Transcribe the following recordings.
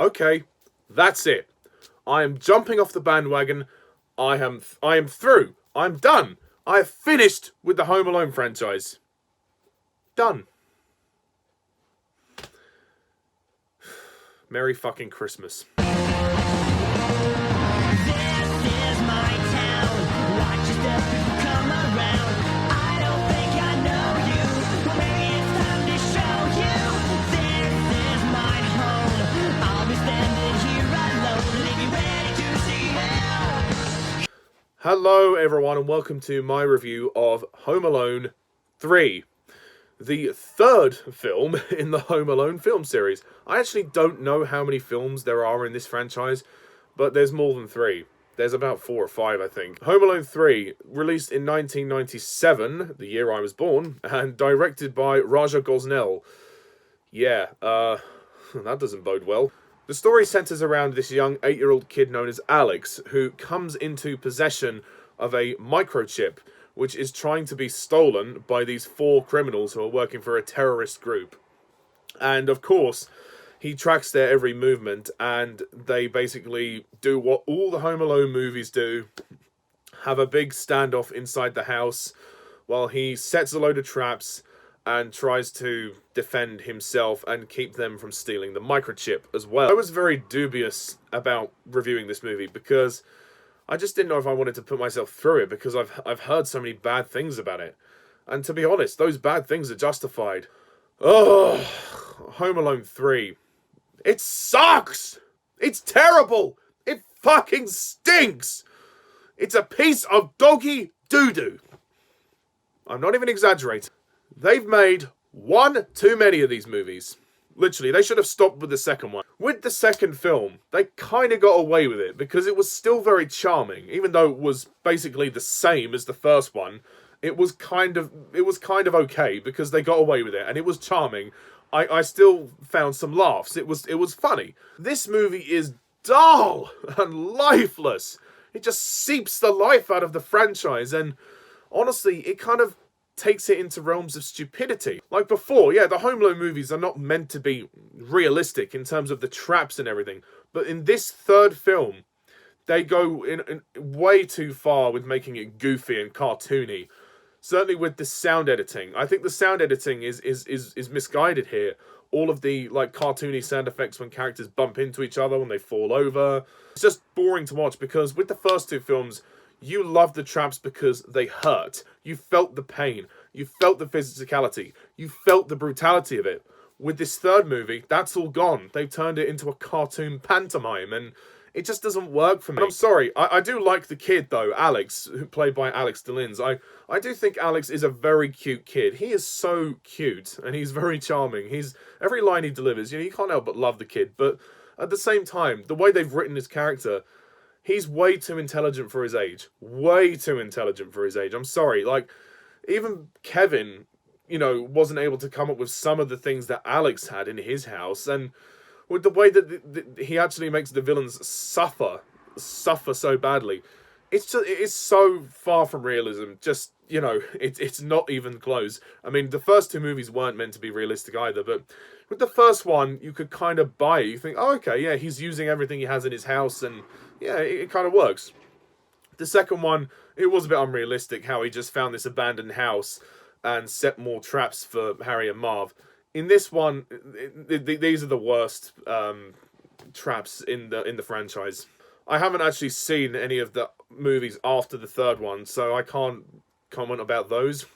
okay, that's it. I am jumping off the bandwagon. I am through. I'm done. I have finished with the Home Alone franchise. Done. Merry fucking Christmas. Hello everyone and welcome to my review of Home Alone 3. The third film in the Home Alone film series. I actually don't know how many films there are in this franchise, but there's more than 3. There's about 4 or 5, I think. Home Alone 3, released in 1997, the year I was born, and directed by Raja Gosnell. Yeah, that doesn't bode well. The story centers around this young 8-year-old kid known as Alex, who comes into possession of a microchip, which is trying to be stolen by these 4 criminals who are working for a terrorist group. And of course, he tracks their every movement, and they basically do what all the Home Alone movies do, have a big standoff inside the house, while he sets a load of traps and tries to defend himself and keep them from stealing the microchip as well. I was very dubious about reviewing this movie because I just didn't know if I wanted to put myself through it because I've heard so many bad things about it. And to be honest, those bad things are justified. Oh, Home Alone 3. It sucks! It's terrible! It fucking stinks! It's a piece of doggy doo-doo. I'm not even exaggerating. They've made one too many of these movies. Literally, they should have stopped with the second one. With the second film, they kind of got away with it because it was still very charming. Even though it was basically the same as the first one, it was kind of okay because they got away with it and it was charming. I still found some laughs. It was funny. This movie is dull and lifeless. It just seeps the life out of the franchise, and honestly, it kind of takes it into realms of stupidity. Like before, yeah, the Home Alone movies are not meant to be realistic in terms of the traps and everything. But in this third film, they go in way too far with making it goofy and cartoony. Certainly with the sound editing. I think the sound editing is misguided here. All of the like cartoony sound effects when characters bump into each other, when they fall over. It's just boring to watch because with the first 2 films, you loved the traps because they hurt. You felt the pain. You felt the physicality. You felt the brutality of it. With this third movie, that's all gone. They've turned it into a cartoon pantomime, and it just doesn't work for me. And I'm sorry, I do like the kid, though, Alex, played by Alex de Linz. I do think Alex is a very cute kid. He is so cute, and he's very charming. Every line he delivers, you can't help but love the kid. But at the same time, the way they've written his character, he's way too intelligent for his age. Way too intelligent for his age. I'm sorry. Like, even Kevin, wasn't able to come up with some of the things that Alex had in his house. And with the way that he actually makes the villains suffer so badly, it is so far from realism. Just, it's not even close. I mean, the first 2 movies weren't meant to be realistic either, but with the first one, you could kind of buy it. You think, oh, okay, yeah, he's using everything he has in his house, and yeah, it kind of works. The second one, it was a bit unrealistic how he just found this abandoned house and set more traps for Harry and Marv. In this one, these are the worst traps in the franchise. I haven't actually seen any of the movies after the third one, so I can't comment about those.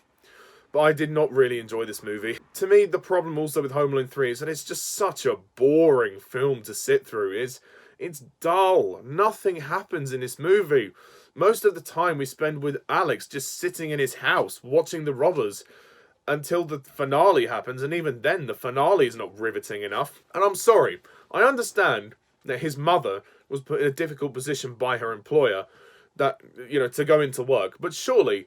But I did not really enjoy this movie. To me, the problem also with Home Alone 3 is that it's just such a boring film to sit through. It's dull. Nothing happens in this movie. Most of the time we spend with Alex just sitting in his house watching the robbers until the finale happens, and even then the finale is not riveting enough. And I'm sorry, I understand that his mother was put in a difficult position by her employer that, to go into work, but surely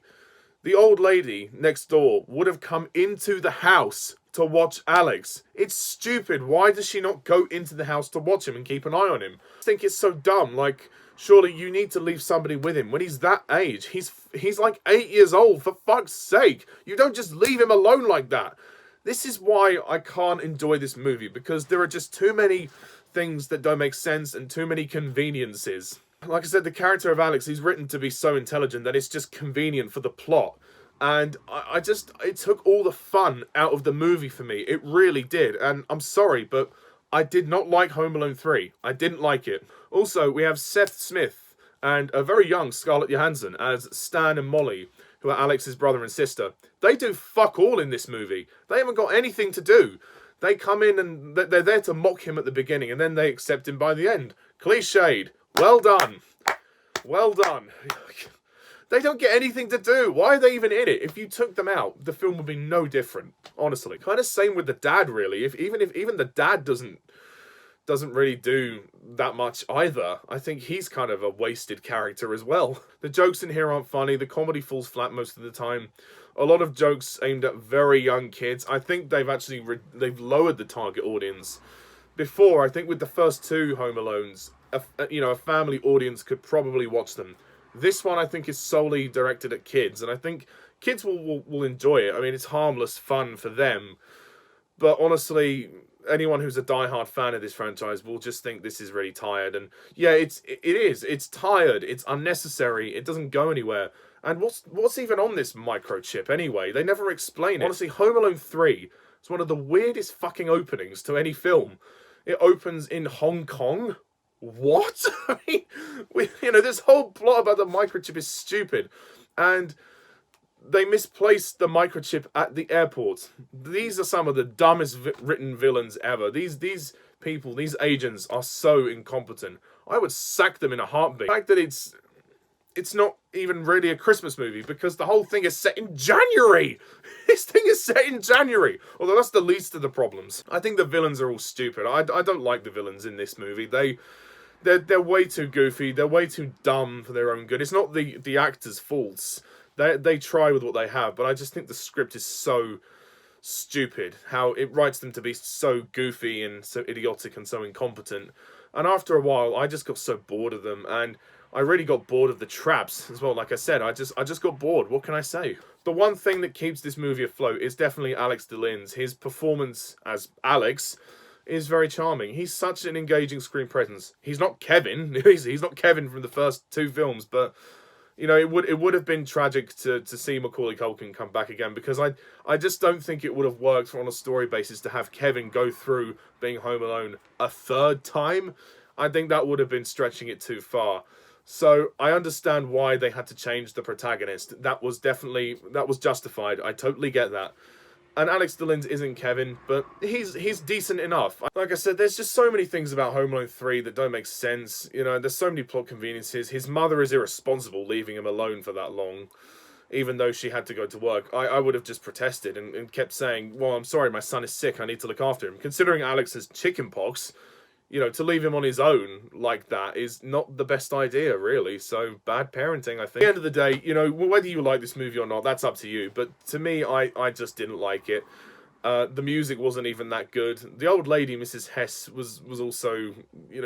the old lady next door would have come into the house to watch Alex. It's stupid. Why does she not go into the house to watch him and keep an eye on him? I think it's so dumb. Like, surely you need to leave somebody with him when he's that age. He's like 8 years old, for fuck's sake. You don't just leave him alone like that. This is why I can't enjoy this movie, because there are just too many things that don't make sense and too many conveniences. Like I said, the character of Alex, he's written to be so intelligent that it's just convenient for the plot. And I just, it took all the fun out of the movie for me. It really did. And I'm sorry, but I did not like Home Alone 3. I didn't like it. Also, we have Seth Smith and a very young Scarlett Johansson as Stan and Molly, who are Alex's brother and sister. They do fuck all in this movie. They haven't got anything to do. They come in and they're there to mock him at the beginning, and then they accept him by the end. Cliched. Well done. Well done. They don't get anything to do. Why are they even in it? If you took them out, the film would be no different, honestly. Kind of same with the dad, really. Even the dad doesn't really do that much either. I think he's kind of a wasted character as well. The jokes in here aren't funny. The comedy falls flat most of the time. A lot of jokes aimed at very young kids. I think they've actually they've lowered the target audience. Before, I think with the first two Home Alones, a family audience could probably watch them. This one, I think, is solely directed at kids, and I think kids will enjoy it. I mean, it's harmless fun for them. But honestly, anyone who's a diehard fan of this franchise will just think this is really tired. And yeah, it is. It's tired. It's unnecessary. It doesn't go anywhere. And what's even on this microchip anyway? They never explain it. Honestly, Home Alone 3 is one of the weirdest fucking openings to any film. It opens in Hong Kong. What? I mean, this whole plot about the microchip is stupid. And they misplaced the microchip at the airport. These are some of the dumbest written villains ever. These people, these agents are so incompetent. I would sack them in a heartbeat. The fact that it's not even really a Christmas movie because the whole thing is set in January. This thing is set in January. Although that's the least of the problems. I think the villains are all stupid. I don't like the villains in this movie. They're way too goofy. They're way too dumb for their own good. It's not the actors' faults. They try with what they have, but I just think the script is so stupid. How it writes them to be so goofy and so idiotic and so incompetent. And after a while, I just got so bored of them, and I really got bored of the traps as well. Like I said, I just got bored. What can I say? The one thing that keeps this movie afloat is definitely Alex DeLinz. His performance as Alex is very charming. He's such an engaging screen presence. He's not Kevin. He's not Kevin from the first two films, but it would have been tragic to see Macaulay Culkin come back again, because I just don't think it would have worked on a story basis to have Kevin go through being Home Alone a third time. I think that would have been stretching it too far. So I understand why they had to change the protagonist. That was justified. I totally get that. And Alex DeLinz isn't Kevin, but he's decent enough. Like I said, there's just so many things about Home Alone 3 that don't make sense. There's so many plot conveniences. His mother is irresponsible leaving him alone for that long, even though she had to go to work. I would have just protested and kept saying, well, I'm sorry, my son is sick, I need to look after him. Considering Alex has chickenpox, to leave him on his own like that is not the best idea, really. So, bad parenting, I think. At the end of the day, whether you like this movie or not, that's up to you. But to me, I just didn't like it. The music wasn't even that good. The old lady, Mrs. Hess, was also,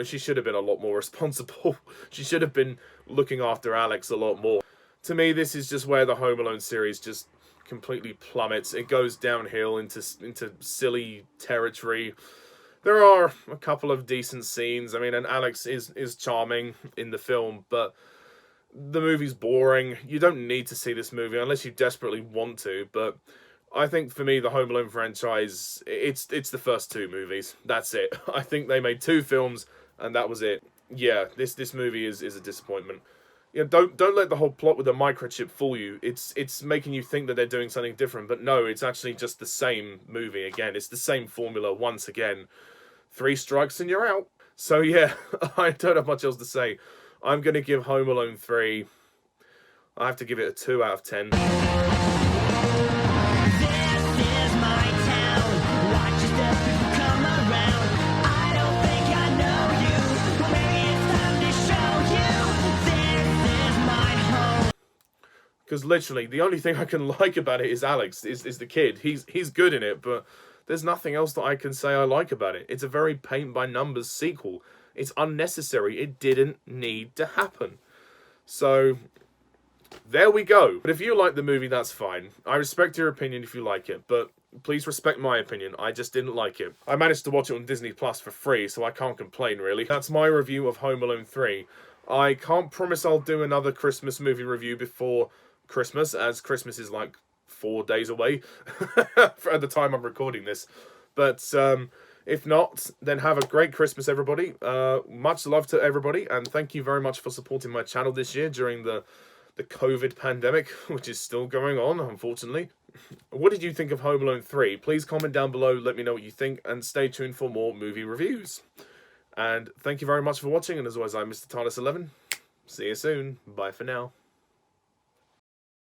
she should have been a lot more responsible. She should have been looking after Alex a lot more. To me, this is just where the Home Alone series just completely plummets. It goes downhill into silly territory. There are a couple of decent scenes. I mean, and Alex is charming in the film, but the movie's boring. You don't need to see this movie unless you desperately want to, but I think for me, the Home Alone franchise, it's the first two movies. That's it. I think they made two films, and that was it. Yeah, this movie is a disappointment. Don't let the whole plot with the microchip fool you. It's making you think that they're doing something different, but no, it's actually just the same movie again. It's the same formula once again. 3 strikes and you're out. So yeah, I don't have much else to say. I'm going to give Home Alone 3, I have to give it a 2 out of 10. Because literally, the only thing I can like about it is Alex, is the kid. He's good in it, but there's nothing else that I can say I like about it. It's a very paint-by-numbers sequel. It's unnecessary. It didn't need to happen. So, there we go. But if you like the movie, that's fine. I respect your opinion if you like it, but please respect my opinion. I just didn't like it. I managed to watch it on Disney Plus for free, so I can't complain, really. That's my review of Home Alone 3. I can't promise I'll do another Christmas movie review before Christmas, as Christmas is like 4 days away at the time I'm recording this. But if not, then have a great Christmas, everybody. Much love to everybody, and thank you very much for supporting my channel this year during the COVID pandemic, which is still going on, unfortunately. What did you think of Home Alone 3? Please comment down below, let me know what you think, and stay tuned for more movie reviews. And thank you very much for watching, and as always, I'm Mr. TARDIS11. See you soon. Bye for now.